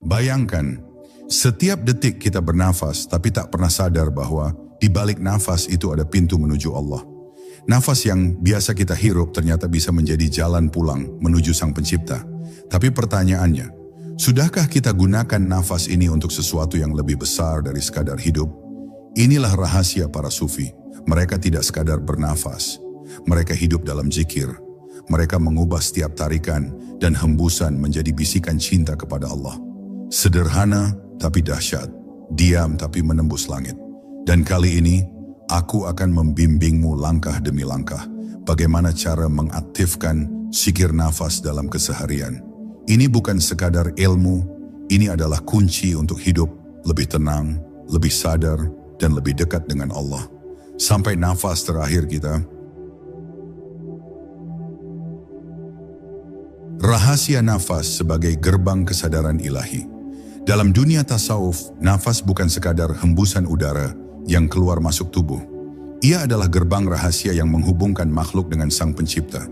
Bayangkan, setiap detik kita bernafas tapi tak pernah sadar bahwa di balik nafas itu ada pintu menuju Allah. Nafas yang biasa kita hirup ternyata bisa menjadi jalan pulang menuju Sang Pencipta. Tapi pertanyaannya, sudahkah kita gunakan nafas ini untuk sesuatu yang lebih besar dari sekadar hidup? Inilah rahasia para sufi. Mereka tidak sekadar bernafas. Mereka hidup dalam zikir. Mereka mengubah setiap tarikan dan hembusan menjadi bisikan cinta kepada Allah. Sederhana tapi dahsyat, diam tapi menembus langit. Dan kali ini, aku akan membimbingmu langkah demi langkah bagaimana cara mengaktifkan zikir nafas dalam keseharian. Ini bukan sekadar ilmu, ini adalah kunci untuk hidup lebih tenang, lebih sadar, dan lebih dekat dengan Allah. Sampai nafas terakhir kita. Rahasia nafas sebagai gerbang kesadaran ilahi. Dalam dunia tasawuf, nafas bukan sekadar hembusan udara yang keluar masuk tubuh. Ia adalah gerbang rahasia yang menghubungkan makhluk dengan Sang Pencipta.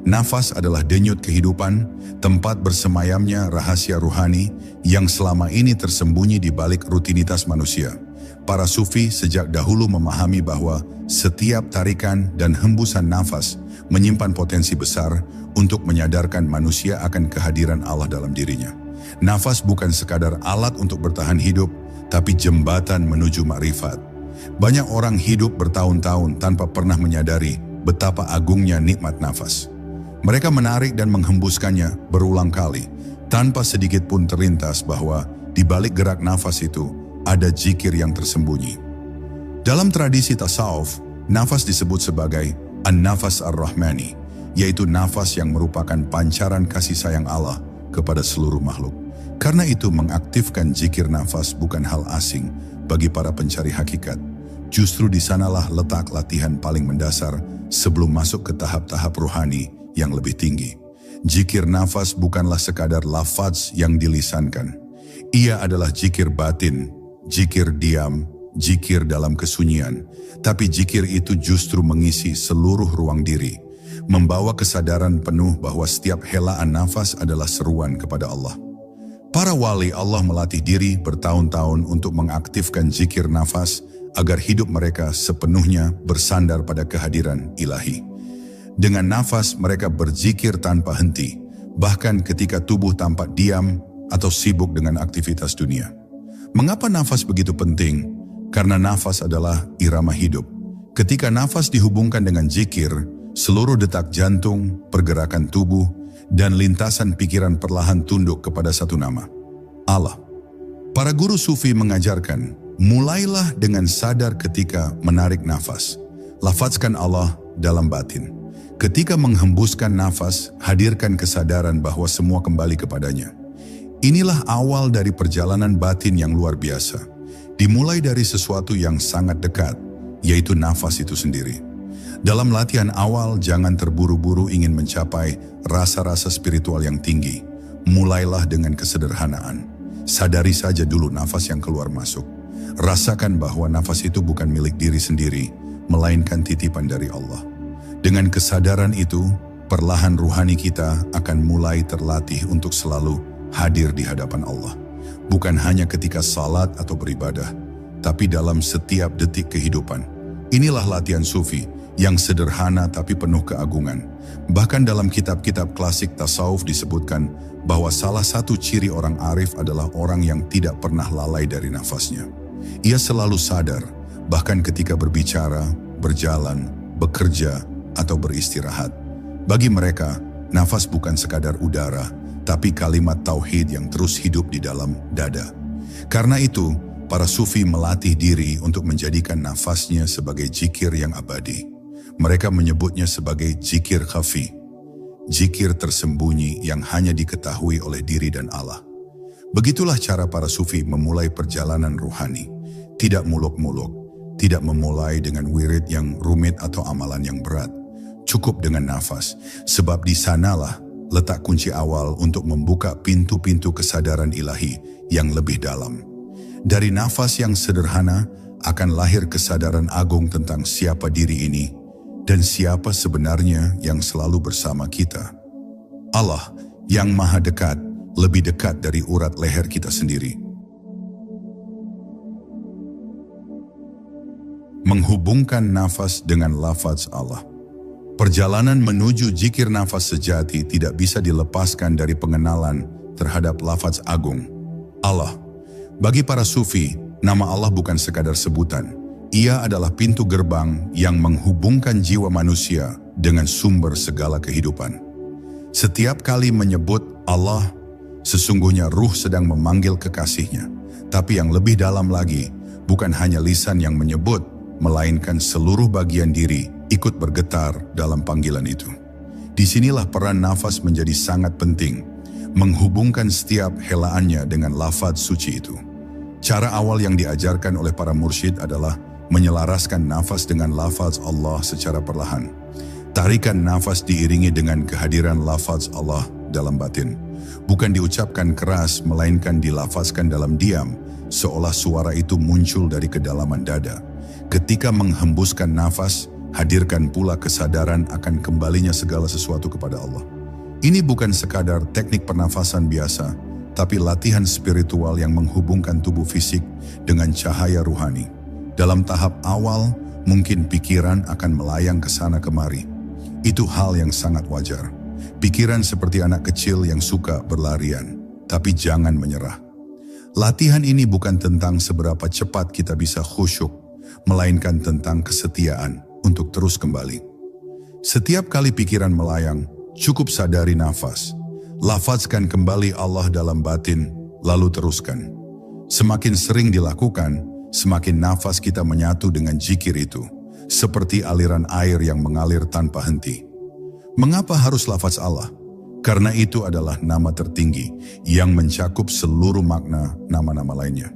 Nafas adalah denyut kehidupan, tempat bersemayamnya rahasia ruhani yang selama ini tersembunyi di balik rutinitas manusia. Para sufi sejak dahulu memahami bahwa setiap tarikan dan hembusan nafas menyimpan potensi besar untuk menyadarkan manusia akan kehadiran Allah dalam dirinya. Nafas bukan sekadar alat untuk bertahan hidup, tapi jembatan menuju makrifat. Banyak orang hidup bertahun-tahun tanpa pernah menyadari betapa agungnya nikmat nafas. Mereka menarik dan menghembuskannya berulang kali, tanpa sedikit pun terlintas bahwa di balik gerak nafas itu ada zikir yang tersembunyi. Dalam tradisi tasawuf, nafas disebut sebagai an-nafas ar-rahmani, yaitu nafas yang merupakan pancaran kasih sayang Allah kepada seluruh makhluk. Karena itu mengaktifkan zikir nafas bukan hal asing bagi para pencari hakikat. Justru di sanalah letak latihan paling mendasar sebelum masuk ke tahap-tahap rohani yang lebih tinggi. Zikir nafas bukanlah sekadar lafaz yang dilisankan. Ia adalah zikir batin, zikir diam, zikir dalam kesunyian. Tapi zikir itu justru mengisi seluruh ruang diri, membawa kesadaran penuh bahwa setiap helaan nafas adalah seruan kepada Allah. Para wali Allah melatih diri bertahun-tahun untuk mengaktifkan zikir nafas agar hidup mereka sepenuhnya bersandar pada kehadiran ilahi. Dengan nafas mereka berzikir tanpa henti, bahkan ketika tubuh tampak diam atau sibuk dengan aktivitas dunia. Mengapa nafas begitu penting? Karena nafas adalah irama hidup. Ketika nafas dihubungkan dengan zikir, seluruh detak jantung, pergerakan tubuh, dan lintasan pikiran perlahan tunduk kepada satu nama, Allah. Para guru sufi mengajarkan, mulailah dengan sadar ketika menarik nafas. Lafazkan Allah dalam batin. Ketika menghembuskan nafas, hadirkan kesadaran bahwa semua kembali kepadanya. Inilah awal dari perjalanan batin yang luar biasa. Dimulai dari sesuatu yang sangat dekat, yaitu nafas itu sendiri. Dalam latihan awal, jangan terburu-buru ingin mencapai rasa-rasa spiritual yang tinggi. Mulailah dengan kesederhanaan. Sadari saja dulu nafas yang keluar masuk. Rasakan bahwa nafas itu bukan milik diri sendiri, melainkan titipan dari Allah. Dengan kesadaran itu, perlahan ruhani kita akan mulai terlatih untuk selalu hadir di hadapan Allah. Bukan hanya ketika salat atau beribadah, tapi dalam setiap detik kehidupan. Inilah latihan sufi yang sederhana tapi penuh keagungan. Bahkan dalam kitab-kitab klasik tasawuf disebutkan bahwa salah satu ciri orang arif adalah orang yang tidak pernah lalai dari nafasnya. Ia selalu sadar, bahkan ketika berbicara, berjalan, bekerja, atau beristirahat. Bagi mereka, nafas bukan sekadar udara, tapi kalimat tauhid yang terus hidup di dalam dada. Karena itu, para sufi melatih diri untuk menjadikan nafasnya sebagai zikir yang abadi. Mereka menyebutnya sebagai zikir khafi, zikir tersembunyi yang hanya diketahui oleh diri dan Allah. Begitulah cara para sufi memulai perjalanan ruhani. Tidak muluk-muluk, tidak memulai dengan wirid yang rumit atau amalan yang berat. Cukup dengan nafas, sebab di sanalah letak kunci awal untuk membuka pintu-pintu kesadaran ilahi yang lebih dalam. Dari nafas yang sederhana akan lahir kesadaran agung tentang siapa diri ini dan siapa sebenarnya yang selalu bersama kita. Allah yang maha dekat, lebih dekat dari urat leher kita sendiri. Menghubungkan nafas dengan lafaz Allah. Perjalanan menuju zikir nafas sejati tidak bisa dilepaskan dari pengenalan terhadap lafaz agung, Allah. Bagi para sufi, nama Allah bukan sekadar sebutan. Ia adalah pintu gerbang yang menghubungkan jiwa manusia dengan sumber segala kehidupan. Setiap kali menyebut Allah, sesungguhnya ruh sedang memanggil kekasihnya. Tapi yang lebih dalam lagi, bukan hanya lisan yang menyebut, melainkan seluruh bagian diri ikut bergetar dalam panggilan itu. Disinilah peran nafas menjadi sangat penting, menghubungkan setiap helaannya dengan lafaz suci itu. Cara awal yang diajarkan oleh para mursyid adalah menyelaraskan nafas dengan lafaz Allah secara perlahan. Tarikan nafas diiringi dengan kehadiran lafaz Allah dalam batin. Bukan diucapkan keras, melainkan dilafazkan dalam diam, seolah suara itu muncul dari kedalaman dada. Ketika menghembuskan nafas, hadirkan pula kesadaran akan kembalinya segala sesuatu kepada Allah. Ini bukan sekadar teknik pernafasan biasa, tapi latihan spiritual yang menghubungkan tubuh fisik dengan cahaya ruhani. Dalam tahap awal, mungkin pikiran akan melayang ke sana kemari. Itu hal yang sangat wajar. Pikiran seperti anak kecil yang suka berlarian, tapi jangan menyerah. Latihan ini bukan tentang seberapa cepat kita bisa khusyuk, melainkan tentang kesetiaan untuk terus kembali. Setiap kali pikiran melayang, cukup sadari nafas. Lafazkan kembali Allah dalam batin, lalu teruskan. Semakin sering dilakukan, semakin nafas kita menyatu dengan zikir itu, seperti aliran air yang mengalir tanpa henti. Mengapa harus lafaz Allah? Karena itu adalah nama tertinggi yang mencakup seluruh makna nama-nama lainnya.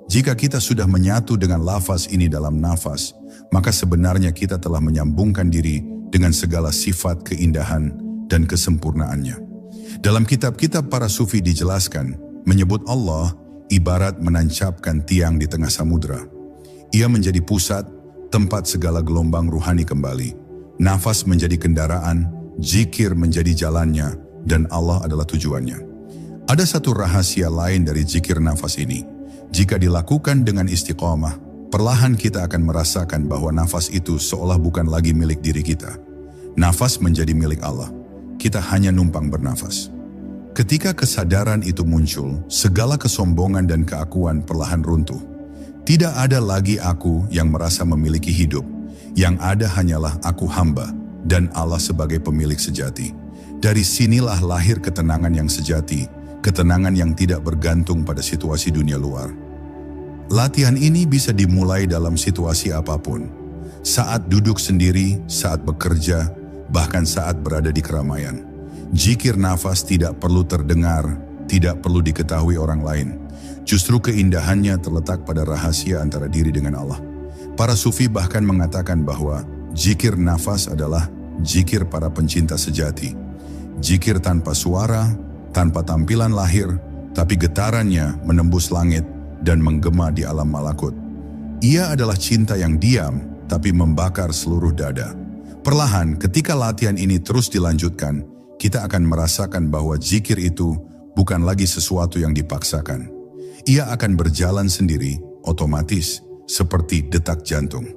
Jika kita sudah menyatu dengan lafaz ini dalam nafas, maka sebenarnya kita telah menyambungkan diri dengan segala sifat keindahan dan kesempurnaannya. Dalam kitab-kitab para sufi dijelaskan, menyebut Allah ibarat menancapkan tiang di tengah samudra. Ia menjadi pusat, tempat segala gelombang ruhani kembali. Nafas menjadi kendaraan, zikir menjadi jalannya, dan Allah adalah tujuannya. Ada satu rahasia lain dari zikir nafas ini. Jika dilakukan dengan istiqomah, perlahan kita akan merasakan bahwa nafas itu seolah bukan lagi milik diri kita. Nafas menjadi milik Allah. Kita hanya numpang bernafas. Ketika kesadaran itu muncul, segala kesombongan dan keakuan perlahan runtuh. Tidak ada lagi aku yang merasa memiliki hidup. Yang ada hanyalah aku hamba dan Allah sebagai pemilik sejati. Dari sinilah lahir ketenangan yang sejati, ketenangan yang tidak bergantung pada situasi dunia luar. Latihan ini bisa dimulai dalam situasi apapun. Saat duduk sendiri, saat bekerja, bahkan saat berada di keramaian. Zikir nafas tidak perlu terdengar, tidak perlu diketahui orang lain. Justru keindahannya terletak pada rahasia antara diri dengan Allah. Para sufi bahkan mengatakan bahwa zikir nafas adalah zikir para pencinta sejati. Zikir tanpa suara, tanpa tampilan lahir, tapi getarannya menembus langit dan menggema di alam malakut. Ia adalah cinta yang diam, tapi membakar seluruh dada. Perlahan, ketika latihan ini terus dilanjutkan, kita akan merasakan bahwa zikir itu bukan lagi sesuatu yang dipaksakan. Ia akan berjalan sendiri, otomatis, seperti detak jantung.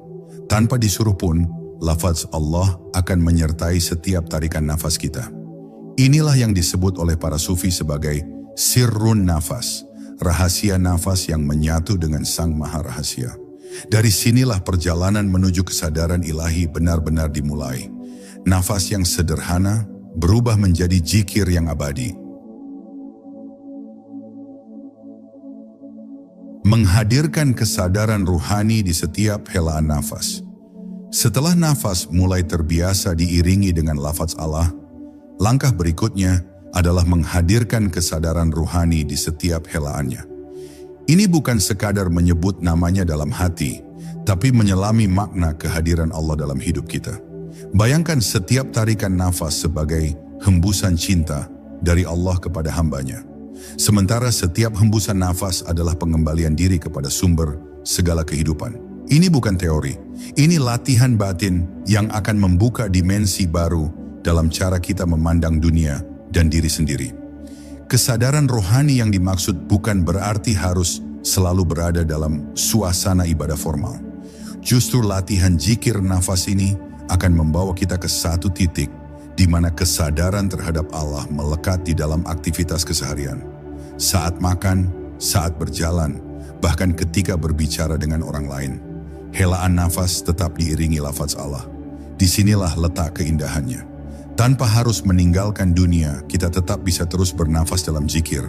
Tanpa disuruh pun, lafaz Allah akan menyertai setiap tarikan nafas kita. Inilah yang disebut oleh para sufi sebagai sirrun nafas, rahasia nafas yang menyatu dengan Sang Maha Rahasia. Dari sinilah perjalanan menuju kesadaran ilahi benar-benar dimulai. Nafas yang sederhana berubah menjadi zikir yang abadi. Menghadirkan kesadaran ruhani di setiap helaan nafas. Setelah nafas mulai terbiasa diiringi dengan lafaz Allah, langkah berikutnya adalah menghadirkan kesadaran ruhani di setiap helaannya. Ini bukan sekadar menyebut namanya dalam hati, tapi menyelami makna kehadiran Allah dalam hidup kita. Bayangkan setiap tarikan nafas sebagai hembusan cinta dari Allah kepada hambanya. Sementara setiap hembusan nafas adalah pengembalian diri kepada sumber segala kehidupan. Ini bukan teori, ini latihan batin yang akan membuka dimensi baru dalam cara kita memandang dunia dan diri sendiri. Kesadaran rohani yang dimaksud bukan berarti harus selalu berada dalam suasana ibadah formal. Justru latihan zikir nafas ini akan membawa kita ke satu titik di mana kesadaran terhadap Allah melekat di dalam aktivitas keseharian. Saat makan, saat berjalan, bahkan ketika berbicara dengan orang lain. Helaan nafas tetap diiringi lafaz Allah. Disinilah letak keindahannya. Tanpa harus meninggalkan dunia, kita tetap bisa terus bernafas dalam zikir.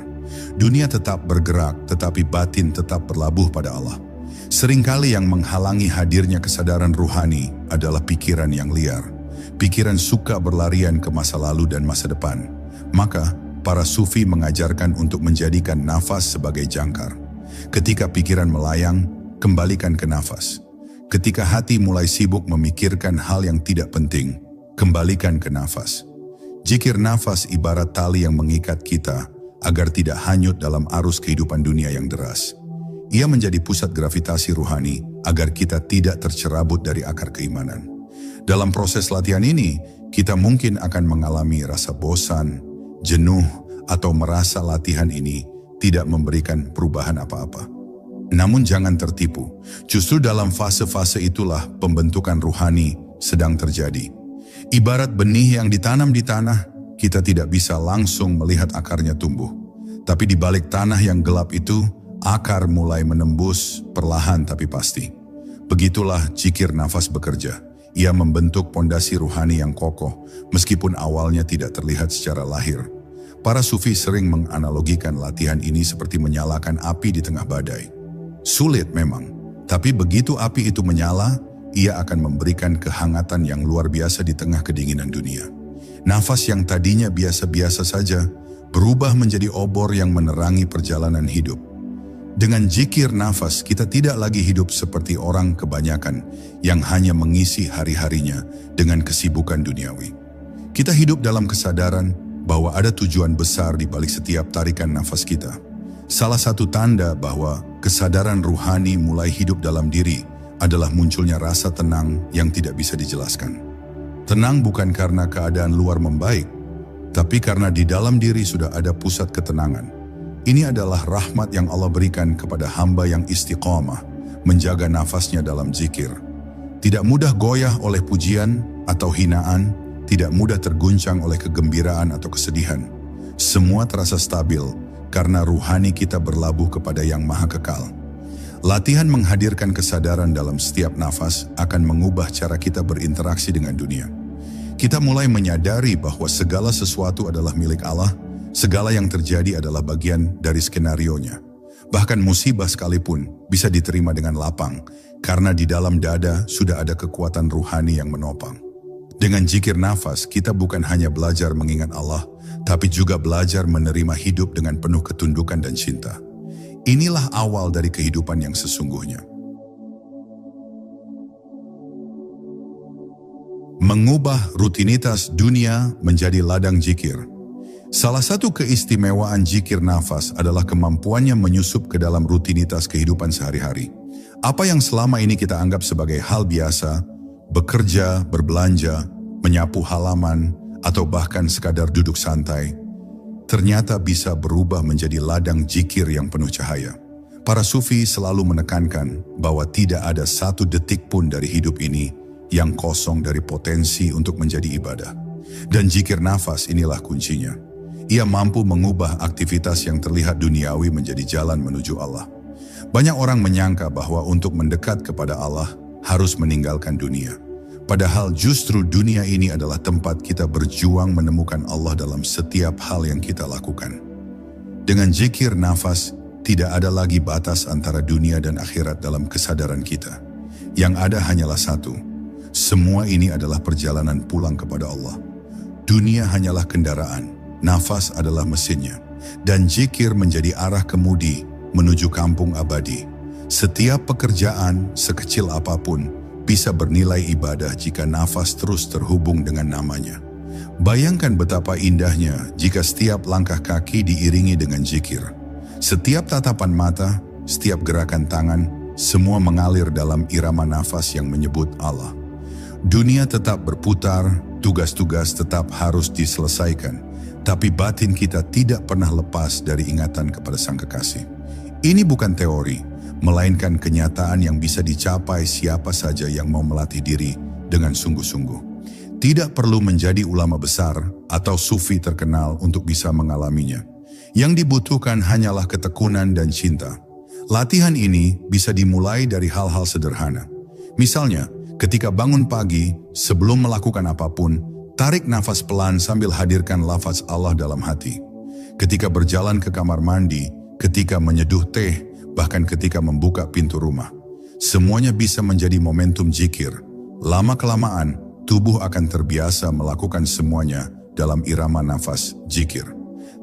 Dunia tetap bergerak, tetapi batin tetap berlabuh pada Allah. Seringkali yang menghalangi hadirnya kesadaran ruhani adalah pikiran yang liar. Pikiran suka berlarian ke masa lalu dan masa depan. Maka, para sufi mengajarkan untuk menjadikan nafas sebagai jangkar. Ketika pikiran melayang, kembalikan ke nafas. Ketika hati mulai sibuk memikirkan hal yang tidak penting, kembalikan ke nafas. Zikir nafas ibarat tali yang mengikat kita agar tidak hanyut dalam arus kehidupan dunia yang deras. Ia menjadi pusat gravitasi ruhani agar kita tidak tercerabut dari akar keimanan. Dalam proses latihan ini, kita mungkin akan mengalami rasa bosan, jenuh, atau merasa latihan ini tidak memberikan perubahan apa-apa. Namun jangan tertipu, justru dalam fase-fase itulah pembentukan ruhani sedang terjadi. Ibarat benih yang ditanam di tanah, kita tidak bisa langsung melihat akarnya tumbuh. Tapi di balik tanah yang gelap itu, akar mulai menembus perlahan tapi pasti. Begitulah zikir nafas bekerja. Ia membentuk pondasi ruhani yang kokoh, meskipun awalnya tidak terlihat secara lahir. Para sufi sering menganalogikan latihan ini seperti menyalakan api di tengah badai. Sulit memang, tapi begitu api itu menyala, ia akan memberikan kehangatan yang luar biasa di tengah kedinginan dunia. Nafas yang tadinya biasa-biasa saja, berubah menjadi obor yang menerangi perjalanan hidup. Dengan zikir nafas, kita tidak lagi hidup seperti orang kebanyakan yang hanya mengisi hari-harinya dengan kesibukan duniawi. Kita hidup dalam kesadaran bahwa ada tujuan besar di balik setiap tarikan nafas kita. Salah satu tanda bahwa kesadaran ruhani mulai hidup dalam diri adalah munculnya rasa tenang yang tidak bisa dijelaskan. Tenang bukan karena keadaan luar membaik, tapi karena di dalam diri sudah ada pusat ketenangan. Ini adalah rahmat yang Allah berikan kepada hamba yang istiqamah, menjaga nafasnya dalam zikir. Tidak mudah goyah oleh pujian atau hinaan, tidak mudah terguncang oleh kegembiraan atau kesedihan. Semua terasa stabil karena ruhani kita berlabuh kepada yang maha kekal. Latihan menghadirkan kesadaran dalam setiap nafas akan mengubah cara kita berinteraksi dengan dunia. Kita mulai menyadari bahwa segala sesuatu adalah milik Allah, segala yang terjadi adalah bagian dari skenarionya. Bahkan musibah sekalipun bisa diterima dengan lapang, karena di dalam dada sudah ada kekuatan ruhani yang menopang. Dengan zikir nafas, kita bukan hanya belajar mengingat Allah, tapi juga belajar menerima hidup dengan penuh ketundukan dan cinta. Inilah awal dari kehidupan yang sesungguhnya. Mengubah rutinitas dunia menjadi ladang zikir. Salah satu keistimewaan zikir nafas adalah kemampuannya menyusup ke dalam rutinitas kehidupan sehari-hari. Apa yang selama ini kita anggap sebagai hal biasa, bekerja, berbelanja, menyapu halaman, atau bahkan sekadar duduk santai, ternyata bisa berubah menjadi ladang zikir yang penuh cahaya. Para sufi selalu menekankan bahwa tidak ada satu detik pun dari hidup ini yang kosong dari potensi untuk menjadi ibadah. Dan zikir nafas inilah kuncinya. Ia mampu mengubah aktivitas yang terlihat duniawi menjadi jalan menuju Allah. Banyak orang menyangka bahwa untuk mendekat kepada Allah harus meninggalkan dunia. Padahal justru dunia ini adalah tempat kita berjuang menemukan Allah dalam setiap hal yang kita lakukan. Dengan zikir nafas, tidak ada lagi batas antara dunia dan akhirat dalam kesadaran kita. Yang ada hanyalah satu. Semua ini adalah perjalanan pulang kepada Allah. Dunia hanyalah kendaraan, nafas adalah mesinnya, dan zikir menjadi arah kemudi menuju kampung abadi. Setiap pekerjaan, sekecil apapun, bisa bernilai ibadah jika nafas terus terhubung dengan namanya. Bayangkan betapa indahnya jika setiap langkah kaki diiringi dengan zikir. Setiap tatapan mata, setiap gerakan tangan, semua mengalir dalam irama nafas yang menyebut Allah. Dunia tetap berputar, tugas-tugas tetap harus diselesaikan, tapi batin kita tidak pernah lepas dari ingatan kepada Sang Kekasih. Ini bukan teori, melainkan kenyataan yang bisa dicapai siapa saja yang mau melatih diri dengan sungguh-sungguh. Tidak perlu menjadi ulama besar atau sufi terkenal untuk bisa mengalaminya. Yang dibutuhkan hanyalah ketekunan dan cinta. Latihan ini bisa dimulai dari hal-hal sederhana. Misalnya, ketika bangun pagi, sebelum melakukan apapun, tarik nafas pelan sambil hadirkan lafaz Allah dalam hati. Ketika berjalan ke kamar mandi, ketika menyeduh teh, bahkan ketika membuka pintu rumah. Semuanya bisa menjadi momentum zikir. Lama-kelamaan, tubuh akan terbiasa melakukan semuanya dalam irama nafas zikir.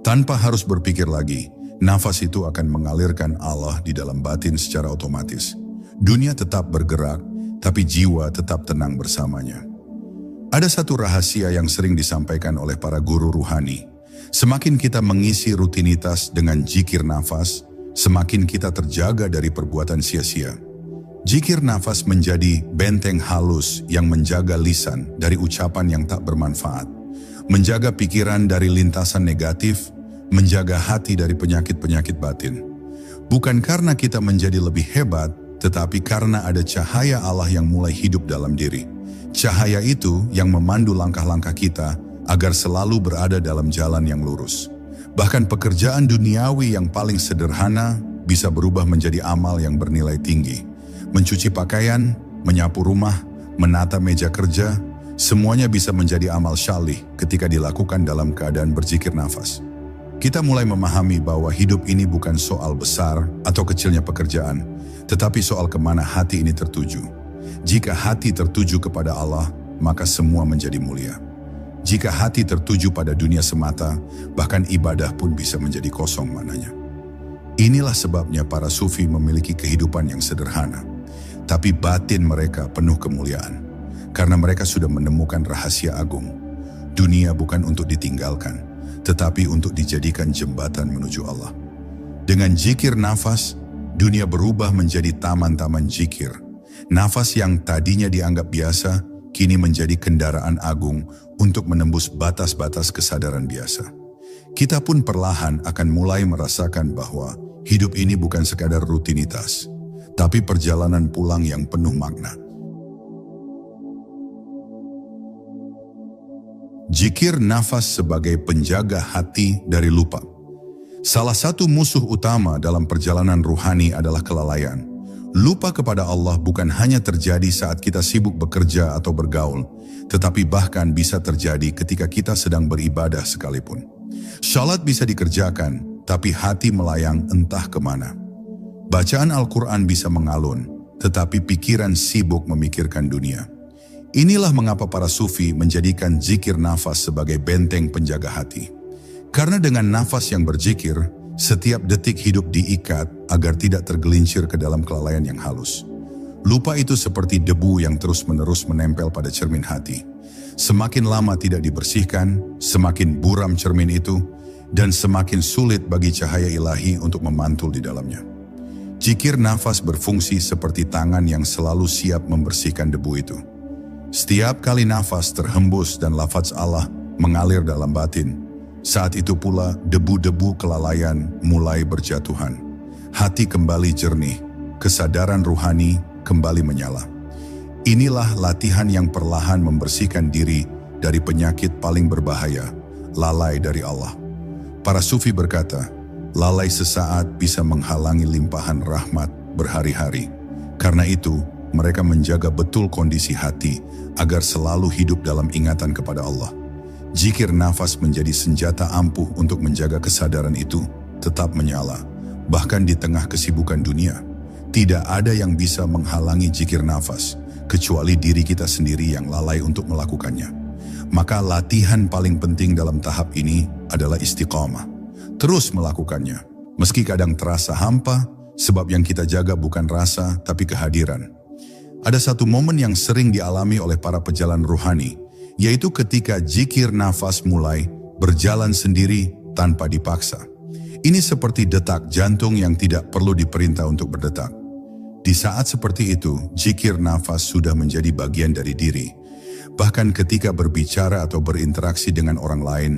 Tanpa harus berpikir lagi, nafas itu akan mengalirkan Allah di dalam batin secara otomatis. Dunia tetap bergerak, tapi jiwa tetap tenang bersamanya. Ada satu rahasia yang sering disampaikan oleh para guru ruhani. Semakin kita mengisi rutinitas dengan zikir nafas, semakin kita terjaga dari perbuatan sia-sia. Zikir nafas menjadi benteng halus yang menjaga lisan dari ucapan yang tak bermanfaat, menjaga pikiran dari lintasan negatif, menjaga hati dari penyakit-penyakit batin. Bukan karena kita menjadi lebih hebat, tetapi karena ada cahaya Allah yang mulai hidup dalam diri. Cahaya itu yang memandu langkah-langkah kita agar selalu berada dalam jalan yang lurus. Bahkan pekerjaan duniawi yang paling sederhana bisa berubah menjadi amal yang bernilai tinggi. Mencuci pakaian, menyapu rumah, menata meja kerja, semuanya bisa menjadi amal syalih ketika dilakukan dalam keadaan berzikir nafas. Kita mulai memahami bahwa hidup ini bukan soal besar atau kecilnya pekerjaan, tetapi soal kemana hati ini tertuju. Jika hati tertuju kepada Allah, maka semua menjadi mulia. Jika hati tertuju pada dunia semata, bahkan ibadah pun bisa menjadi kosong maknanya. Inilah sebabnya para sufi memiliki kehidupan yang sederhana, tapi batin mereka penuh kemuliaan, karena mereka sudah menemukan rahasia agung. Dunia bukan untuk ditinggalkan, tetapi untuk dijadikan jembatan menuju Allah. Dengan zikir nafas, dunia berubah menjadi taman-taman zikir. Nafas yang tadinya dianggap biasa, kini menjadi kendaraan agung untuk menembus batas-batas kesadaran biasa. Kita pun perlahan akan mulai merasakan bahwa hidup ini bukan sekadar rutinitas, tapi perjalanan pulang yang penuh makna. Zikir nafas sebagai penjaga hati dari lupa. Salah satu musuh utama dalam perjalanan ruhani adalah kelalaian. Lupa kepada Allah bukan hanya terjadi saat kita sibuk bekerja atau bergaul, tetapi bahkan bisa terjadi ketika kita sedang beribadah sekalipun. Salat bisa dikerjakan, tapi hati melayang entah kemana. Bacaan Al-Quran bisa mengalun, tetapi pikiran sibuk memikirkan dunia. Inilah mengapa para sufi menjadikan zikir nafas sebagai benteng penjaga hati. Karena dengan nafas yang berzikir, setiap detik hidup diikat agar tidak tergelincir ke dalam kelalaian yang halus. Lupa itu seperti debu yang terus-menerus menempel pada cermin hati. Semakin lama tidak dibersihkan, semakin buram cermin itu, dan semakin sulit bagi cahaya ilahi untuk memantul di dalamnya. Zikir nafas berfungsi seperti tangan yang selalu siap membersihkan debu itu. Setiap kali nafas terhembus dan lafaz Allah mengalir dalam batin, saat itu pula debu-debu kelalaian mulai berjatuhan. Hati kembali jernih, kesadaran ruhani kembali menyala. Inilah latihan yang perlahan membersihkan diri dari penyakit paling berbahaya, lalai dari Allah. Para sufi berkata, lalai sesaat bisa menghalangi limpahan rahmat berhari-hari. Karena itu, mereka menjaga betul kondisi hati agar selalu hidup dalam ingatan kepada Allah. Zikir nafas menjadi senjata ampuh untuk menjaga kesadaran itu tetap menyala. Bahkan di tengah kesibukan dunia, tidak ada yang bisa menghalangi zikir nafas, kecuali diri kita sendiri yang lalai untuk melakukannya. Maka latihan paling penting dalam tahap ini adalah istiqamah. Terus melakukannya, meski kadang terasa hampa, sebab yang kita jaga bukan rasa tapi kehadiran. Ada satu momen yang sering dialami oleh para pejalan ruhani, yaitu ketika zikir nafas mulai berjalan sendiri tanpa dipaksa. Ini seperti detak jantung yang tidak perlu diperintah untuk berdetak. Di saat seperti itu, zikir nafas sudah menjadi bagian dari diri. Bahkan ketika berbicara atau berinteraksi dengan orang lain,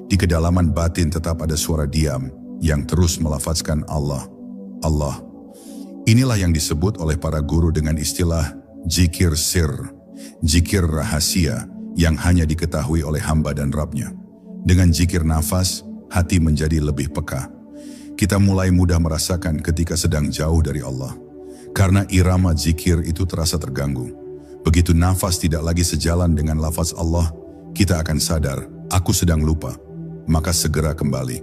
Di kedalaman batin tetap ada suara diam yang terus melafazkan Allah, Allah. Inilah yang disebut oleh para guru dengan istilah zikir sir, zikir rahasia yang hanya diketahui oleh hamba dan Rabb-Nya. Dengan zikir nafas, hati menjadi lebih peka. Kita mulai mudah merasakan ketika sedang jauh dari Allah. Karena irama zikir itu terasa terganggu. Begitu nafas tidak lagi sejalan dengan lafaz Allah, kita akan sadar, aku sedang lupa. Maka segera kembali.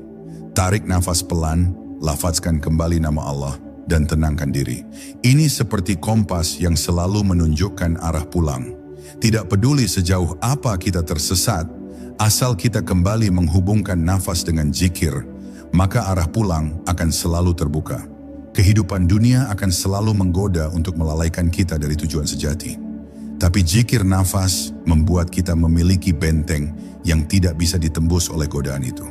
Tarik nafas pelan, lafazkan kembali nama Allah, dan tenangkan diri. Ini seperti kompas yang selalu menunjukkan arah pulang. Tidak peduli sejauh apa kita tersesat, asal kita kembali menghubungkan nafas dengan zikir, maka arah pulang akan selalu terbuka. Kehidupan dunia akan selalu menggoda untuk melalaikan kita dari tujuan sejati. Tapi zikir nafas membuat kita memiliki benteng yang tidak bisa ditembus oleh godaan itu.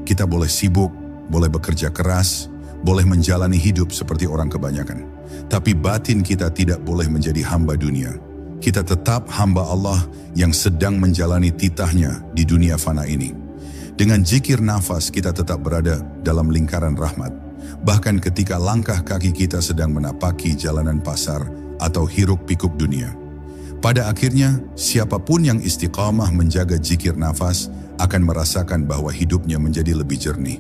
Kita boleh sibuk, boleh bekerja keras, boleh menjalani hidup seperti orang kebanyakan. Tapi batin kita tidak boleh menjadi hamba dunia. Kita tetap hamba Allah yang sedang menjalani titahnya di dunia fana ini. Dengan zikir nafas kita tetap berada dalam lingkaran rahmat. Bahkan ketika langkah kaki kita sedang menapaki jalanan pasar atau hiruk-pikuk dunia. Pada akhirnya, siapapun yang istiqamah menjaga zikir nafas akan merasakan bahwa hidupnya menjadi lebih jernih.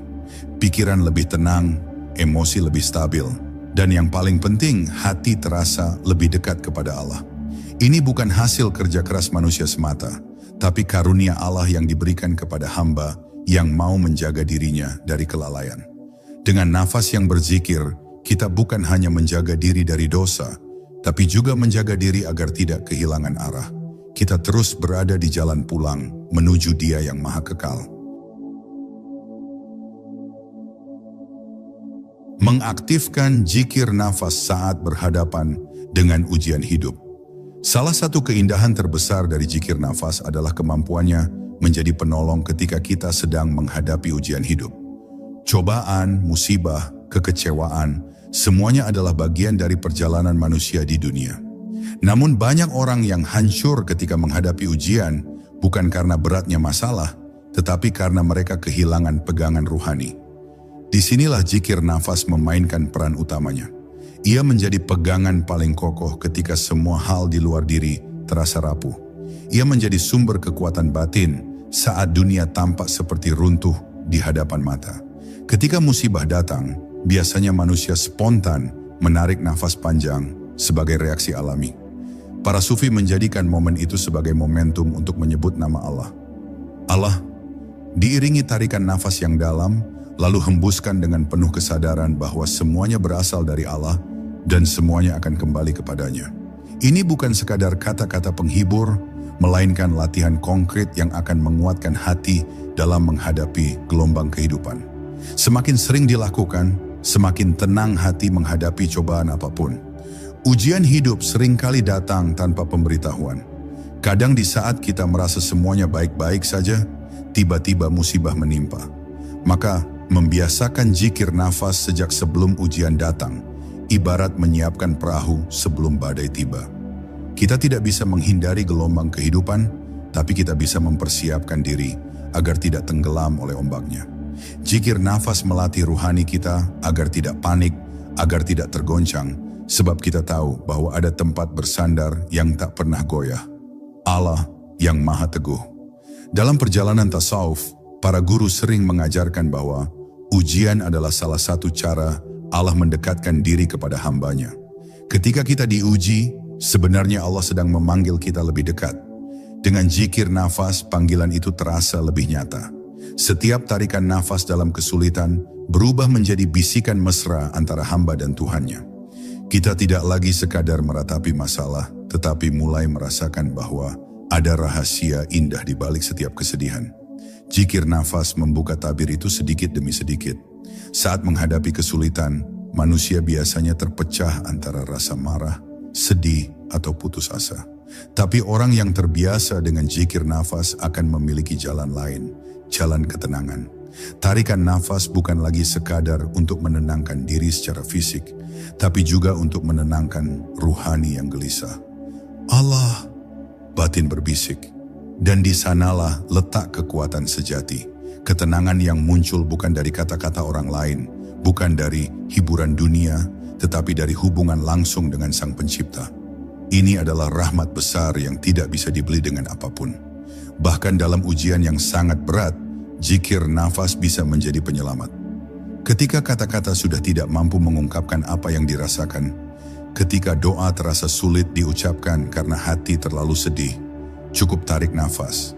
Pikiran lebih tenang, emosi lebih stabil, dan yang paling penting, hati terasa lebih dekat kepada Allah. Ini bukan hasil kerja keras manusia semata, tapi karunia Allah yang diberikan kepada hamba yang mau menjaga dirinya dari kelalaian. Dengan nafas yang berzikir, kita bukan hanya menjaga diri dari dosa, tapi juga menjaga diri agar tidak kehilangan arah. Kita terus berada di jalan pulang menuju Dia yang Maha Kekal. Mengaktifkan zikir nafas saat berhadapan dengan ujian hidup. Salah satu keindahan terbesar dari zikir nafas adalah kemampuannya menjadi penolong ketika kita sedang menghadapi ujian hidup. Cobaan, musibah, kekecewaan, semuanya adalah bagian dari perjalanan manusia di dunia. Namun banyak orang yang hancur ketika menghadapi ujian bukan karena beratnya masalah, tetapi karena mereka kehilangan pegangan ruhani. Disinilah zikir nafas memainkan peran utamanya. Ia menjadi pegangan paling kokoh ketika semua hal di luar diri terasa rapuh. Ia menjadi sumber kekuatan batin saat dunia tampak seperti runtuh di hadapan mata. Ketika musibah datang, biasanya manusia spontan menarik nafas panjang sebagai reaksi alami. Para sufi menjadikan momen itu sebagai momentum untuk menyebut nama Allah. Allah, diiringi tarikan nafas yang dalam, lalu hembuskan dengan penuh kesadaran bahwa semuanya berasal dari Allah dan semuanya akan kembali kepadanya. Ini bukan sekadar kata-kata penghibur, melainkan latihan konkret yang akan menguatkan hati dalam menghadapi gelombang kehidupan. Semakin sering dilakukan, semakin tenang hati menghadapi cobaan apapun. Ujian hidup seringkali datang tanpa pemberitahuan. Kadang di saat kita merasa semuanya baik-baik saja, tiba-tiba musibah menimpa. Maka, membiasakan zikir nafas sejak sebelum ujian datang, ibarat menyiapkan perahu sebelum badai tiba. Kita tidak bisa menghindari gelombang kehidupan, tapi kita bisa mempersiapkan diri agar tidak tenggelam oleh ombaknya. Zikir nafas melatih ruhani kita agar tidak panik, agar tidak tergoncang, sebab kita tahu bahwa ada tempat bersandar yang tak pernah goyah. Allah yang Maha Teguh. Dalam perjalanan tasawuf, para guru sering mengajarkan bahwa ujian adalah salah satu cara Allah mendekatkan diri kepada hambanya. Ketika kita diuji, sebenarnya Allah sedang memanggil kita lebih dekat. Dengan zikir nafas, panggilan itu terasa lebih nyata. Setiap tarikan nafas dalam kesulitan berubah menjadi bisikan mesra antara hamba dan Tuhannya. Kita tidak lagi sekadar meratapi masalah, tetapi mulai merasakan bahwa ada rahasia indah di balik setiap kesedihan. Zikir nafas membuka tabir itu sedikit demi sedikit. Saat menghadapi kesulitan, manusia biasanya terpecah antara rasa marah, sedih, atau putus asa. Tapi orang yang terbiasa dengan zikir nafas akan memiliki jalan lain, jalan ketenangan. Tarikan nafas bukan lagi sekadar untuk menenangkan diri secara fisik, tapi juga untuk menenangkan ruhani yang gelisah. Allah, batin berbisik, dan di sanalah letak kekuatan sejati. Ketenangan yang muncul bukan dari kata-kata orang lain, bukan dari hiburan dunia, tetapi dari hubungan langsung dengan Sang Pencipta. Ini adalah rahmat besar yang tidak bisa dibeli dengan apapun. Bahkan dalam ujian yang sangat berat, zikir nafas bisa menjadi penyelamat. Ketika kata-kata sudah tidak mampu mengungkapkan apa yang dirasakan, ketika doa terasa sulit diucapkan karena hati terlalu sedih, cukup tarik nafas.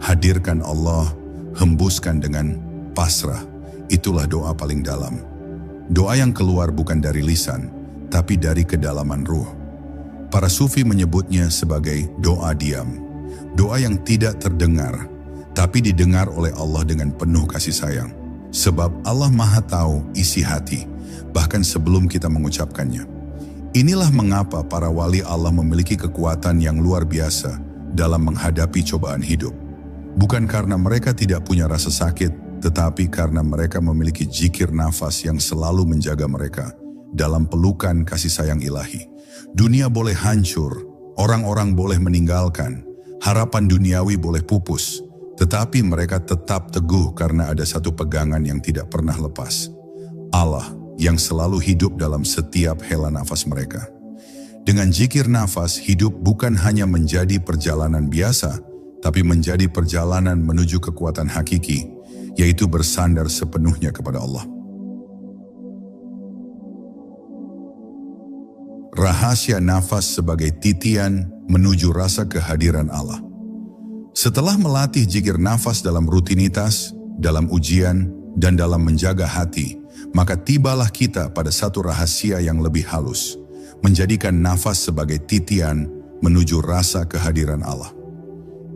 Hadirkan Allah, hembuskan dengan pasrah. Itulah doa paling dalam. Doa yang keluar bukan dari lisan, tapi dari kedalaman ruh. Para sufi menyebutnya sebagai doa diam. Doa yang tidak terdengar, tapi didengar oleh Allah dengan penuh kasih sayang. Sebab Allah Maha Tahu isi hati, bahkan sebelum kita mengucapkannya. Inilah mengapa para wali Allah memiliki kekuatan yang luar biasa dalam menghadapi cobaan hidup. Bukan karena mereka tidak punya rasa sakit, tetapi karena mereka memiliki zikir nafas yang selalu menjaga mereka dalam pelukan kasih sayang ilahi. Dunia boleh hancur, orang-orang boleh meninggalkan, harapan duniawi boleh pupus, tetapi mereka tetap teguh karena ada satu pegangan yang tidak pernah lepas. Allah yang selalu hidup dalam setiap hela nafas mereka. Dengan zikir nafas, hidup bukan hanya menjadi perjalanan biasa, tapi menjadi perjalanan menuju kekuatan hakiki, yaitu bersandar sepenuhnya kepada Allah. Rahasia nafas sebagai titian menuju rasa kehadiran Allah. Setelah melatih zikir nafas dalam rutinitas, dalam ujian, dan dalam menjaga hati, maka tibalah kita pada satu rahasia yang lebih halus, menjadikan nafas sebagai titian menuju rasa kehadiran Allah.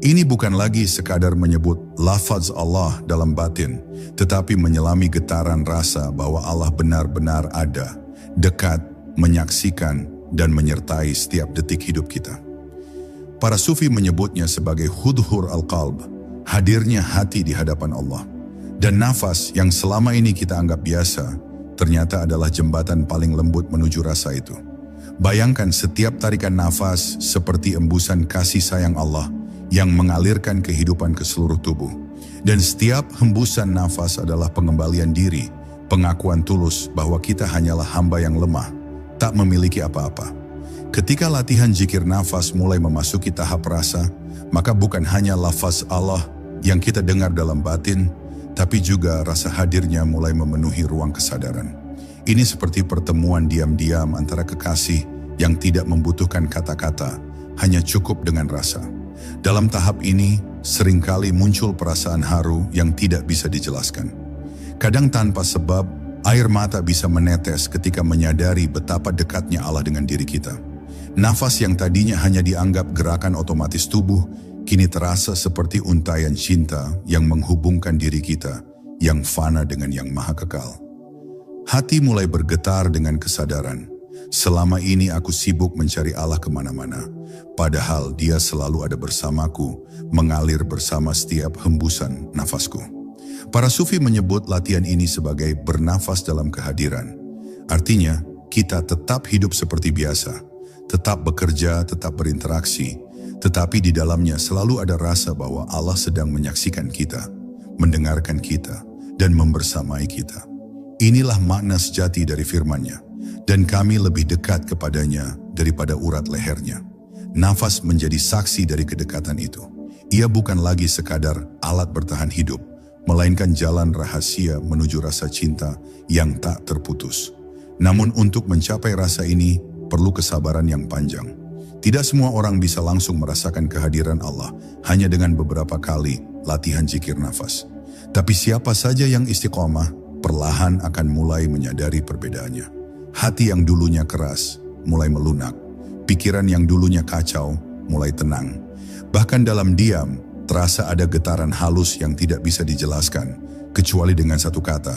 Ini bukan lagi sekadar menyebut lafaz Allah dalam batin, tetapi menyelami getaran rasa bahwa Allah benar-benar ada, dekat, menyaksikan, dan menyertai setiap detik hidup kita. Para sufi menyebutnya sebagai hudhur al-qalb, hadirnya hati di hadapan Allah. Dan nafas yang selama ini kita anggap biasa, ternyata adalah jembatan paling lembut menuju rasa itu. Bayangkan setiap tarikan nafas seperti embusan kasih sayang Allah yang mengalirkan kehidupan ke seluruh tubuh. Dan setiap hembusan nafas adalah pengembalian diri, pengakuan tulus bahwa kita hanyalah hamba yang lemah, tak memiliki apa-apa. Ketika latihan zikir nafas mulai memasuki tahap rasa, maka bukan hanya lafaz Allah yang kita dengar dalam batin, tapi juga rasa hadirnya mulai memenuhi ruang kesadaran. Ini seperti pertemuan diam-diam antara kekasih yang tidak membutuhkan kata-kata, hanya cukup dengan rasa. Dalam tahap ini, seringkali muncul perasaan haru yang tidak bisa dijelaskan. Kadang tanpa sebab, air mata bisa menetes ketika menyadari betapa dekatnya Allah dengan diri kita. Nafas yang tadinya hanya dianggap gerakan otomatis tubuh, kini terasa seperti untaian cinta yang menghubungkan diri kita, yang fana dengan yang maha kekal. Hati mulai bergetar dengan kesadaran. Selama ini aku sibuk mencari Allah kemana-mana, padahal Dia selalu ada bersamaku, mengalir bersama setiap hembusan nafasku. Para sufi menyebut latihan ini sebagai bernafas dalam kehadiran. Artinya, kita tetap hidup seperti biasa, tetap bekerja, tetap berinteraksi, tetapi di dalamnya selalu ada rasa bahwa Allah sedang menyaksikan kita, mendengarkan kita, dan membersamai kita. Inilah makna sejati dari firman-Nya. Dan kami lebih dekat kepadanya daripada urat lehernya. Nafas menjadi saksi dari kedekatan itu. Ia bukan lagi sekadar alat bertahan hidup, melainkan jalan rahasia menuju rasa cinta yang tak terputus. Namun untuk mencapai rasa ini, perlu kesabaran yang panjang. Tidak semua orang bisa langsung merasakan kehadiran Allah hanya dengan beberapa kali latihan zikir nafas. Tapi siapa saja yang istiqomah, perlahan akan mulai menyadari perbedaannya. Hati yang dulunya keras mulai melunak, pikiran yang dulunya kacau mulai tenang. Bahkan dalam diam, terasa ada getaran halus yang tidak bisa dijelaskan, kecuali dengan satu kata,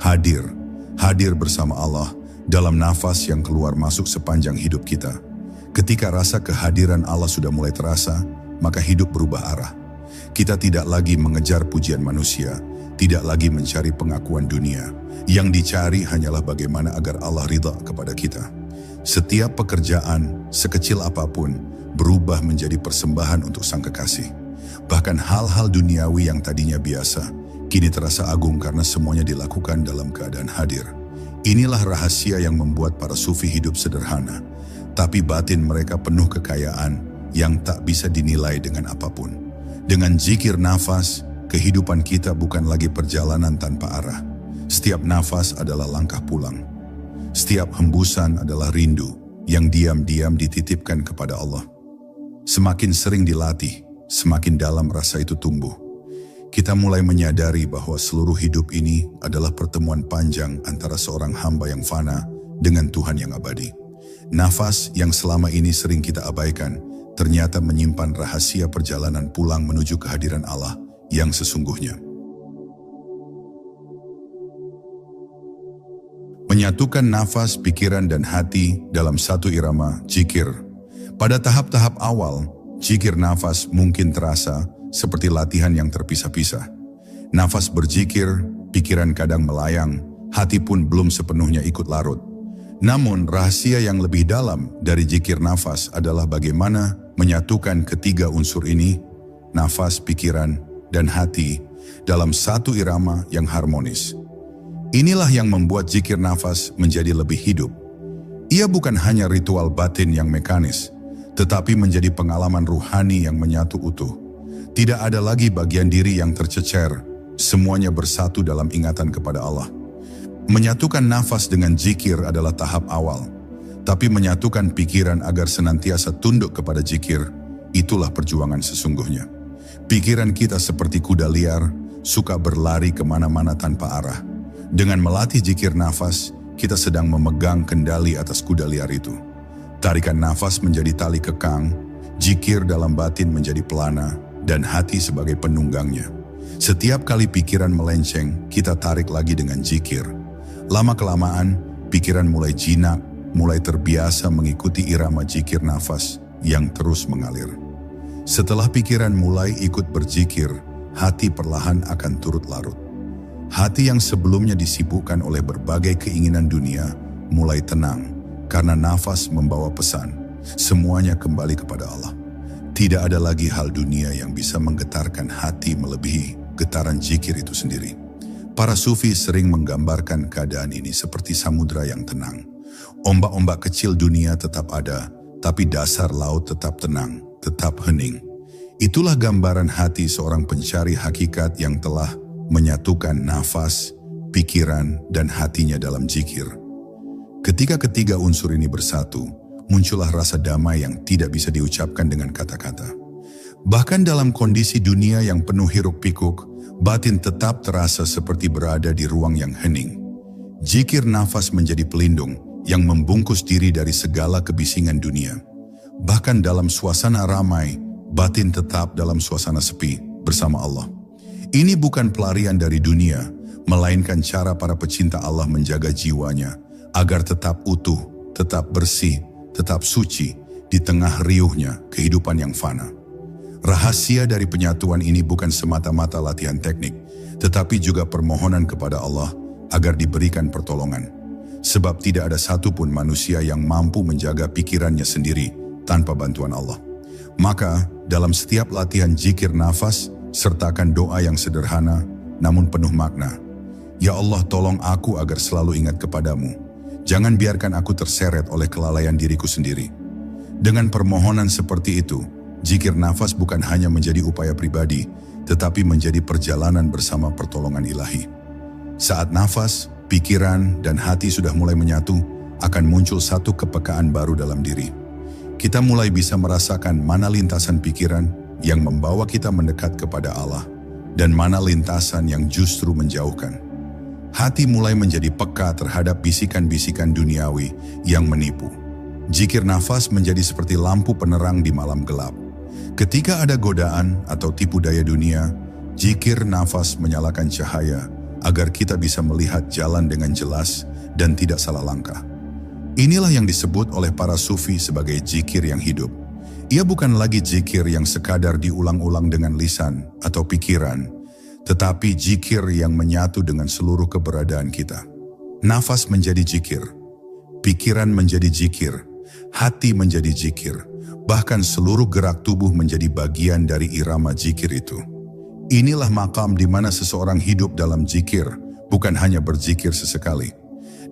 hadir. Hadir bersama Allah dalam nafas yang keluar masuk sepanjang hidup kita. Ketika rasa kehadiran Allah sudah mulai terasa, maka hidup berubah arah. Kita tidak lagi mengejar pujian manusia, tidak lagi mencari pengakuan dunia. Yang dicari hanyalah bagaimana agar Allah ridha kepada kita. Setiap pekerjaan, sekecil apapun, berubah menjadi persembahan untuk Sang Kekasih. Bahkan hal-hal duniawi yang tadinya biasa, kini terasa agung karena semuanya dilakukan dalam keadaan hadir. Inilah rahasia yang membuat para sufi hidup sederhana, tapi batin mereka penuh kekayaan yang tak bisa dinilai dengan apapun. Dengan zikir nafas, kehidupan kita bukan lagi perjalanan tanpa arah. Setiap nafas adalah langkah pulang. Setiap hembusan adalah rindu yang diam-diam dititipkan kepada Allah. Semakin sering dilatih, semakin dalam rasa itu tumbuh. Kita mulai menyadari bahwa seluruh hidup ini adalah pertemuan panjang antara seorang hamba yang fana dengan Tuhan yang abadi. Nafas yang selama ini sering kita abaikan, ternyata menyimpan rahasia perjalanan pulang menuju kehadiran Allah yang sesungguhnya. Menyatukan nafas, pikiran, dan hati dalam satu irama zikir. Pada tahap-tahap awal, zikir nafas mungkin terasa seperti latihan yang terpisah-pisah. Nafas berzikir, pikiran kadang melayang, hati pun belum sepenuhnya ikut larut. Namun rahasia yang lebih dalam dari zikir nafas adalah bagaimana menyatukan ketiga unsur ini, nafas, pikiran, dan hati, dalam satu irama yang harmonis. Inilah yang membuat zikir nafas menjadi lebih hidup. Ia bukan hanya ritual batin yang mekanis, tetapi menjadi pengalaman ruhani yang menyatu utuh. Tidak ada lagi bagian diri yang tercecer, semuanya bersatu dalam ingatan kepada Allah. Menyatukan nafas dengan zikir adalah tahap awal, tapi menyatukan pikiran agar senantiasa tunduk kepada zikir, itulah perjuangan sesungguhnya. Pikiran kita seperti kuda liar, suka berlari kemana-mana tanpa arah. Dengan melatih zikir nafas, kita sedang memegang kendali atas kuda liar itu. Tarikan nafas menjadi tali kekang, zikir dalam batin menjadi pelana, dan hati sebagai penunggangnya. Setiap kali pikiran melenceng, kita tarik lagi dengan zikir. Lama-kelamaan, pikiran mulai jinak, mulai terbiasa mengikuti irama zikir nafas yang terus mengalir. Setelah pikiran mulai ikut berzikir, hati perlahan akan turut larut. Hati yang sebelumnya disibukkan oleh berbagai keinginan dunia, mulai tenang, karena nafas membawa pesan, semuanya kembali kepada Allah. Tidak ada lagi hal dunia yang bisa menggetarkan hati melebihi getaran zikir itu sendiri. Para sufi sering menggambarkan keadaan ini seperti samudra yang tenang. Ombak-ombak kecil dunia tetap ada, tapi dasar laut tetap tenang, tetap hening. Itulah gambaran hati seorang pencari hakikat yang telah menyatukan nafas, pikiran, dan hatinya dalam zikir. Ketika ketiga unsur ini bersatu, muncullah rasa damai yang tidak bisa diucapkan dengan kata-kata. Bahkan dalam kondisi dunia yang penuh hiruk-pikuk, batin tetap terasa seperti berada di ruang yang hening. Zikir nafas menjadi pelindung yang membungkus diri dari segala kebisingan dunia. Bahkan dalam suasana ramai, batin tetap dalam suasana sepi bersama Allah. Ini bukan pelarian dari dunia, melainkan cara para pecinta Allah menjaga jiwanya agar tetap utuh, tetap bersih, tetap suci di tengah riuhnya kehidupan yang fana. Rahasia dari penyatuan ini bukan semata-mata latihan teknik, tetapi juga permohonan kepada Allah agar diberikan pertolongan. Sebab tidak ada satupun manusia yang mampu menjaga pikirannya sendiri tanpa bantuan Allah. Maka dalam setiap latihan zikir nafas, sertakan doa yang sederhana namun penuh makna. Ya Allah, tolong aku agar selalu ingat kepadamu. Jangan biarkan aku terseret oleh kelalaian diriku sendiri. Dengan permohonan seperti itu, zikir nafas bukan hanya menjadi upaya pribadi, tetapi menjadi perjalanan bersama pertolongan ilahi. Saat nafas, pikiran, dan hati sudah mulai menyatu, akan muncul satu kepekaan baru dalam diri. Kita mulai bisa merasakan mana lintasan pikiran yang membawa kita mendekat kepada Allah, dan mana lintasan yang justru menjauhkan. Hati mulai menjadi peka terhadap bisikan-bisikan duniawi yang menipu. Zikir nafas menjadi seperti lampu penerang di malam gelap. Ketika ada godaan atau tipu daya dunia, zikir nafas menyalakan cahaya agar kita bisa melihat jalan dengan jelas dan tidak salah langkah. Inilah yang disebut oleh para sufi sebagai zikir yang hidup. Ia bukan lagi zikir yang sekadar diulang-ulang dengan lisan atau pikiran, tetapi zikir yang menyatu dengan seluruh keberadaan kita. Nafas menjadi zikir, pikiran menjadi zikir, hati menjadi zikir, bahkan seluruh gerak tubuh menjadi bagian dari irama zikir itu. Inilah makam di mana seseorang hidup dalam zikir, bukan hanya berzikir sesekali.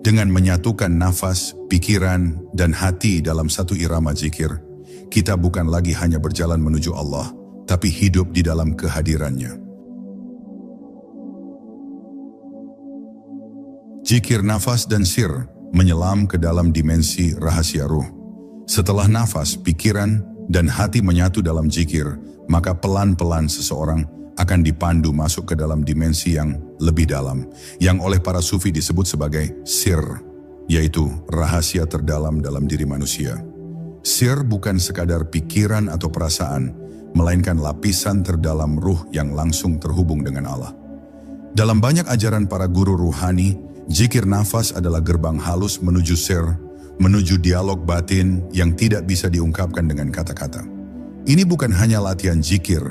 Dengan menyatukan nafas, pikiran, dan hati dalam satu irama zikir, kita bukan lagi hanya berjalan menuju Allah, tapi hidup di dalam kehadirannya. Zikir nafas dan sir menyelam ke dalam dimensi rahasia ruh. Setelah nafas, pikiran, dan hati menyatu dalam zikir, maka pelan-pelan seseorang akan dipandu masuk ke dalam dimensi yang lebih dalam, yang oleh para sufi disebut sebagai sir, yaitu rahasia terdalam dalam diri manusia. Sir bukan sekadar pikiran atau perasaan, melainkan lapisan terdalam ruh yang langsung terhubung dengan Allah. Dalam banyak ajaran para guru ruhani, zikir nafas adalah gerbang halus menuju sir, menuju dialog batin yang tidak bisa diungkapkan dengan kata-kata. Ini bukan hanya latihan zikir,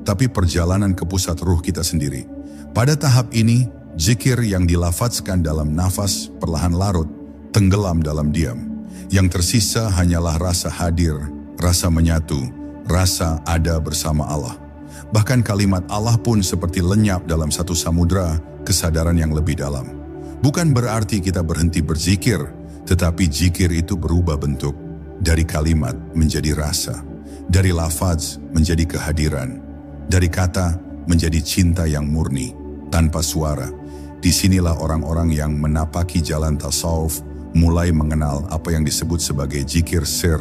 tapi perjalanan ke pusat ruh kita sendiri. Pada tahap ini, zikir yang dilafazkan dalam nafas perlahan larut, tenggelam dalam diam. Yang tersisa hanyalah rasa hadir, rasa menyatu, rasa ada bersama Allah. Bahkan kalimat Allah pun seperti lenyap dalam satu samudra kesadaran yang lebih dalam. Bukan berarti kita berhenti berzikir, tetapi zikir itu berubah bentuk. Dari kalimat menjadi rasa, dari lafaz menjadi kehadiran, dari kata menjadi cinta yang murni, tanpa suara. Disinilah orang-orang yang menapaki jalan tasawuf mulai mengenal apa yang disebut sebagai zikir sir,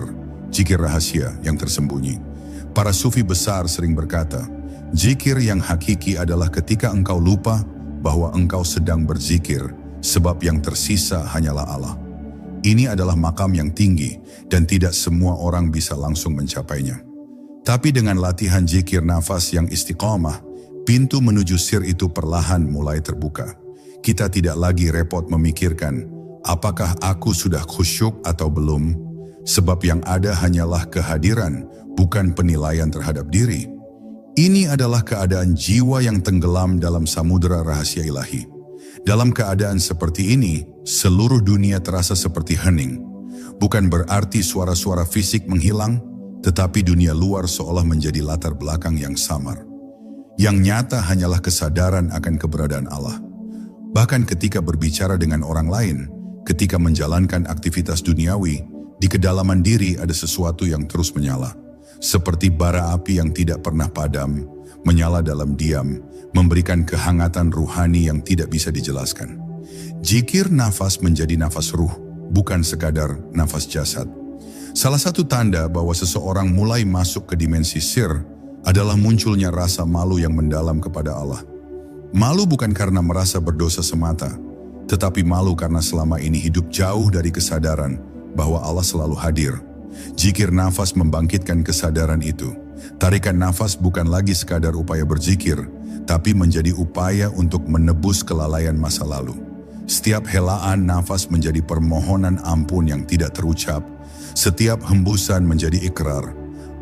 zikir rahasia yang tersembunyi. Para sufi besar sering berkata, zikir yang hakiki adalah ketika engkau lupa bahwa engkau sedang berzikir, sebab yang tersisa hanyalah Allah. Ini adalah makam yang tinggi dan tidak semua orang bisa langsung mencapainya. Tapi dengan latihan zikir nafas yang istiqamah, pintu menuju sir itu perlahan mulai terbuka. Kita tidak lagi repot memikirkan, apakah aku sudah khusyuk atau belum? Sebab yang ada hanyalah kehadiran, bukan penilaian terhadap diri. Ini adalah keadaan jiwa yang tenggelam dalam samudera rahasia ilahi. Dalam keadaan seperti ini, seluruh dunia terasa seperti hening. Bukan berarti suara-suara fisik menghilang, tetapi dunia luar seolah menjadi latar belakang yang samar. Yang nyata hanyalah kesadaran akan keberadaan Allah. Bahkan ketika berbicara dengan orang lain, ketika menjalankan aktivitas duniawi, di kedalaman diri ada sesuatu yang terus menyala. Seperti bara api yang tidak pernah padam, menyala dalam diam, memberikan kehangatan ruhani yang tidak bisa dijelaskan. Zikir nafas menjadi nafas ruh, bukan sekadar nafas jasad. Salah satu tanda bahwa seseorang mulai masuk ke dimensi sir adalah munculnya rasa malu yang mendalam kepada Allah. Malu bukan karena merasa berdosa semata, tetapi malu karena selama ini hidup jauh dari kesadaran bahwa Allah selalu hadir. Zikir nafas membangkitkan kesadaran itu. Tarikan nafas bukan lagi sekadar upaya berzikir, tapi menjadi upaya untuk menebus kelalaian masa lalu. Setiap helaan nafas menjadi permohonan ampun yang tidak terucap. Setiap hembusan menjadi ikrar,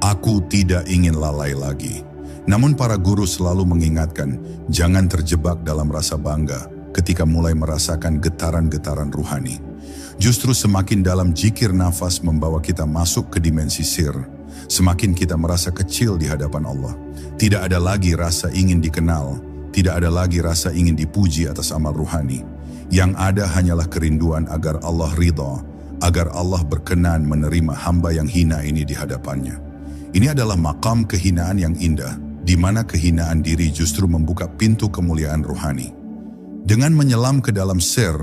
aku tidak ingin lalai lagi. Namun para guru selalu mengingatkan, jangan terjebak dalam rasa bangga ketika mulai merasakan getaran-getaran ruhani. Justru semakin dalam zikir nafas membawa kita masuk ke dimensi sir, semakin kita merasa kecil di hadapan Allah. Tidak ada lagi rasa ingin dikenal, tidak ada lagi rasa ingin dipuji atas amal ruhani. Yang ada hanyalah kerinduan agar Allah ridha, agar Allah berkenan menerima hamba yang hina ini di hadapannya. Ini adalah makam kehinaan yang indah, di mana kehinaan diri justru membuka pintu kemuliaan ruhani. Dengan menyelam ke dalam sir,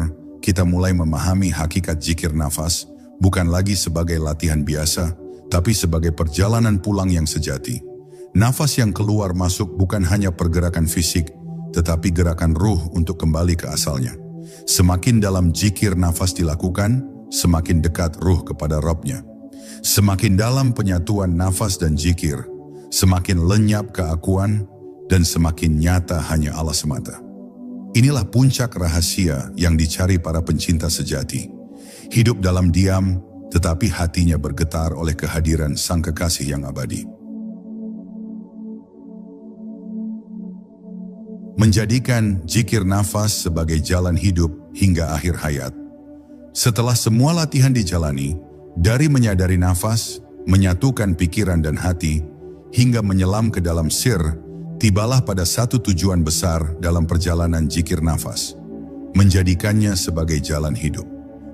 kita mulai memahami hakikat zikir nafas, bukan lagi sebagai latihan biasa, tapi sebagai perjalanan pulang yang sejati. Nafas yang keluar masuk bukan hanya pergerakan fisik, tetapi gerakan ruh untuk kembali ke asalnya. Semakin dalam zikir nafas dilakukan, semakin dekat ruh kepada Rabb-Nya. Semakin dalam penyatuan nafas dan zikir, semakin lenyap keakuan, dan semakin nyata hanya Allah semata. Inilah puncak rahasia yang dicari para pencinta sejati. Hidup dalam diam, tetapi hatinya bergetar oleh kehadiran Sang Kekasih yang abadi. Menjadikan zikir nafas sebagai jalan hidup hingga akhir hayat. Setelah semua latihan dijalani, dari menyadari nafas, menyatukan pikiran dan hati, hingga menyelam ke dalam sir, tibalah pada satu tujuan besar dalam perjalanan zikir nafas, menjadikannya sebagai jalan hidup.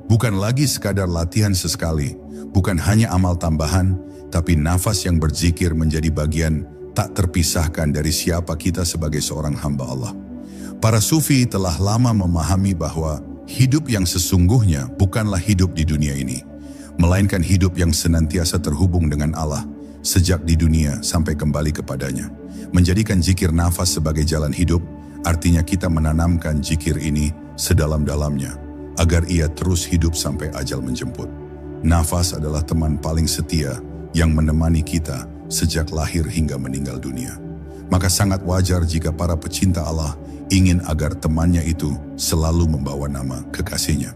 Bukan lagi sekadar latihan sesekali, bukan hanya amal tambahan, tapi nafas yang berzikir menjadi bagian tak terpisahkan dari siapa kita sebagai seorang hamba Allah. Para sufi telah lama memahami bahwa hidup yang sesungguhnya bukanlah hidup di dunia ini, melainkan hidup yang senantiasa terhubung dengan Allah sejak di dunia sampai kembali kepadanya. Menjadikan zikir nafas sebagai jalan hidup, artinya kita menanamkan zikir ini sedalam-dalamnya, agar ia terus hidup sampai ajal menjemput. Nafas adalah teman paling setia yang menemani kita sejak lahir hingga meninggal dunia. Maka sangat wajar jika para pecinta Allah ingin agar temannya itu selalu membawa nama kekasihnya.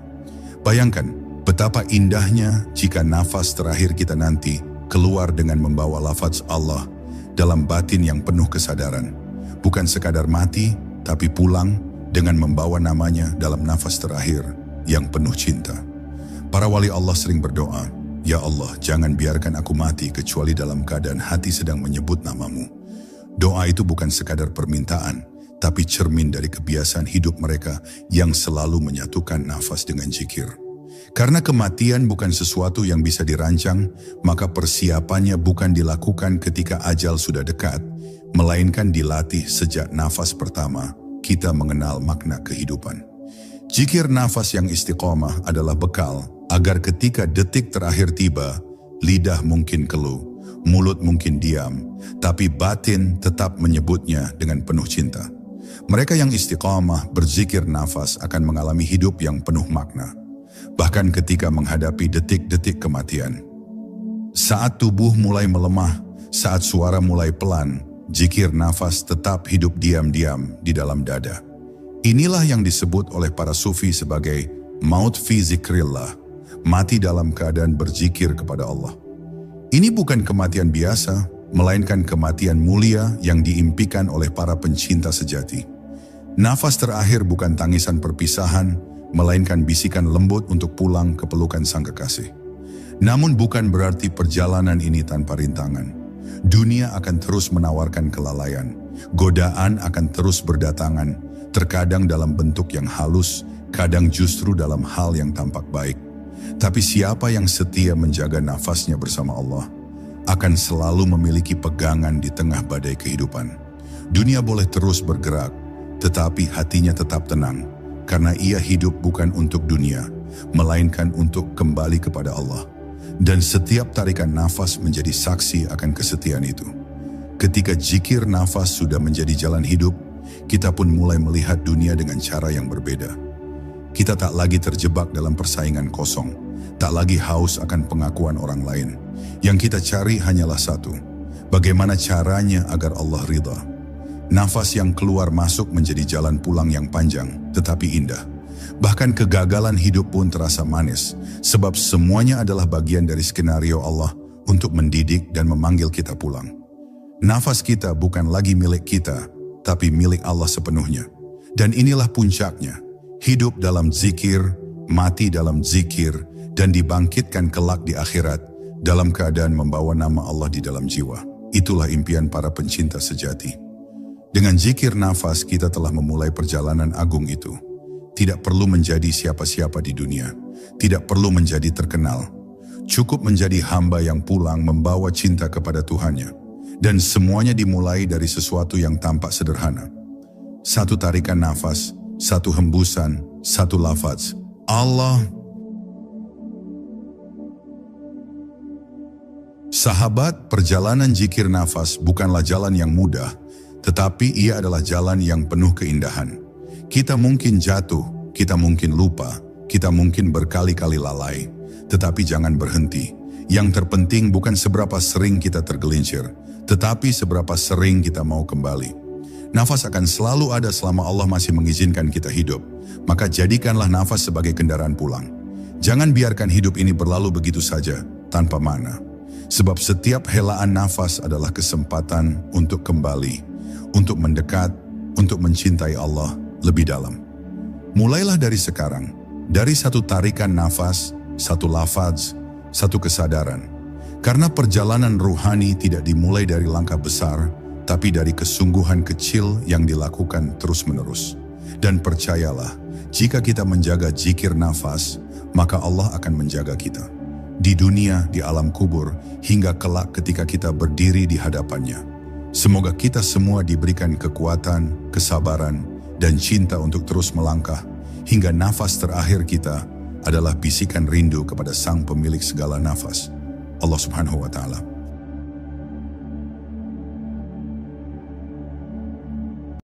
Bayangkan betapa indahnya jika nafas terakhir kita nanti keluar dengan membawa lafaz Allah dalam batin yang penuh kesadaran. Bukan sekadar mati, tapi pulang dengan membawa namanya dalam nafas terakhir yang penuh cinta. Para wali Allah sering berdoa, "Ya Allah, jangan biarkan aku mati kecuali dalam keadaan hati sedang menyebut namamu." Doa itu bukan sekadar permintaan, tapi cermin dari kebiasaan hidup mereka yang selalu menyatukan nafas dengan zikir. Karena kematian bukan sesuatu yang bisa dirancang, maka persiapannya bukan dilakukan ketika ajal sudah dekat, melainkan dilatih sejak nafas pertama kita mengenal makna kehidupan. Zikir nafas yang istiqomah adalah bekal agar ketika detik terakhir tiba, lidah mungkin keluh, mulut mungkin diam, tapi batin tetap menyebutnya dengan penuh cinta. Mereka yang istiqomah berzikir nafas akan mengalami hidup yang penuh makna. Bahkan ketika menghadapi detik-detik kematian. Saat tubuh mulai melemah, saat suara mulai pelan, zikir nafas tetap hidup diam-diam di dalam dada. Inilah yang disebut oleh para sufi sebagai maut fi zikrillah, mati dalam keadaan berzikir kepada Allah. Ini bukan kematian biasa, melainkan kematian mulia yang diimpikan oleh para pencinta sejati. Nafas terakhir bukan tangisan perpisahan, melainkan bisikan lembut untuk pulang ke pelukan sang kekasih. Namun bukan berarti perjalanan ini tanpa rintangan. Dunia akan terus menawarkan kelalaian, godaan akan terus berdatangan, terkadang dalam bentuk yang halus, kadang justru dalam hal yang tampak baik. Tapi siapa yang setia menjaga nafasnya bersama Allah, akan selalu memiliki pegangan di tengah badai kehidupan. Dunia boleh terus bergerak, tetapi hatinya tetap tenang, karena ia hidup bukan untuk dunia, melainkan untuk kembali kepada Allah. Dan setiap tarikan nafas menjadi saksi akan kesetiaan itu. Ketika zikir nafas sudah menjadi jalan hidup, kita pun mulai melihat dunia dengan cara yang berbeda. Kita tak lagi terjebak dalam persaingan kosong, tak lagi haus akan pengakuan orang lain. Yang kita cari hanyalah satu, bagaimana caranya agar Allah ridha. Nafas yang keluar masuk menjadi jalan pulang yang panjang, tetapi indah. Bahkan kegagalan hidup pun terasa manis, sebab semuanya adalah bagian dari skenario Allah untuk mendidik dan memanggil kita pulang. Nafas kita bukan lagi milik kita, tapi milik Allah sepenuhnya. Dan inilah puncaknya, hidup dalam zikir, mati dalam zikir, dan dibangkitkan kelak di akhirat dalam keadaan membawa nama Allah di dalam jiwa. Itulah impian para pencinta sejati. Dengan zikir nafas kita telah memulai perjalanan agung itu. Tidak perlu menjadi siapa-siapa di dunia. Tidak perlu menjadi terkenal. Cukup menjadi hamba yang pulang membawa cinta kepada Tuhannya. Dan semuanya dimulai dari sesuatu yang tampak sederhana. Satu tarikan nafas, satu hembusan, satu lafaz. Allah. Sahabat, perjalanan zikir nafas bukanlah jalan yang mudah, tetapi ia adalah jalan yang penuh keindahan. Kita mungkin jatuh, kita mungkin lupa, kita mungkin berkali-kali lalai, tetapi jangan berhenti. Yang terpenting bukan seberapa sering kita tergelincir, tetapi seberapa sering kita mau kembali. Nafas akan selalu ada selama Allah masih mengizinkan kita hidup, maka jadikanlah nafas sebagai kendaraan pulang. Jangan biarkan hidup ini berlalu begitu saja, tanpa makna. Sebab setiap helaan nafas adalah kesempatan untuk kembali, untuk mendekat, untuk mencintai Allah lebih dalam. Mulailah dari sekarang, dari satu tarikan nafas, satu lafaz, satu kesadaran. Karena perjalanan ruhani tidak dimulai dari langkah besar, tapi dari kesungguhan kecil yang dilakukan terus-menerus. Dan percayalah, jika kita menjaga zikir nafas, maka Allah akan menjaga kita. Di dunia, di alam kubur, hingga kelak ketika kita berdiri di hadapannya. Semoga kita semua diberikan kekuatan, kesabaran, dan cinta untuk terus melangkah, hingga nafas terakhir kita adalah bisikan rindu kepada Sang Pemilik segala nafas, Allah Subhanahu wa Ta'ala.